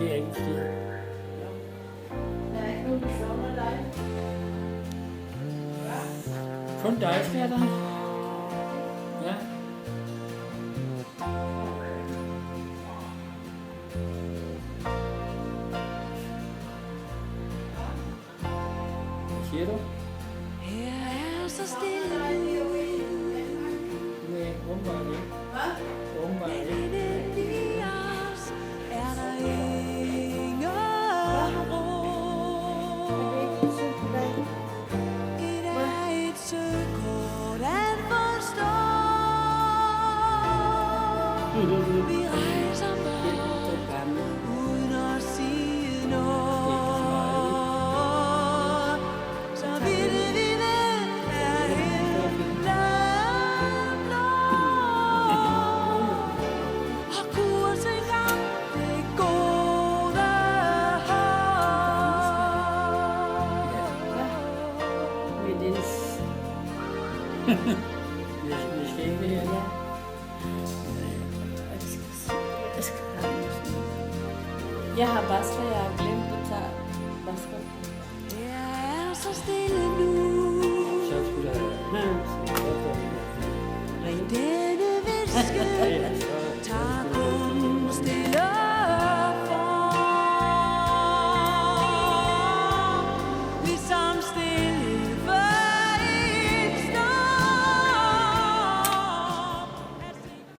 ser ikke en skid. Der er ikke nogen, der savner dig. Kun dig, skatter. Ja. Hvad siger du? Her er så stille Nej, åbenbart ikke. Hvad? Åbenbart ikke. inde i os er der ingen ro. Et er et søkort at forstå. Vi rejser bort uden at sige noget. Så ville vi vel være himlen blå. Og kurs engang det gode Med den Vi skal ikke heller. Jeg har basker, jeg har glemt at tage basker.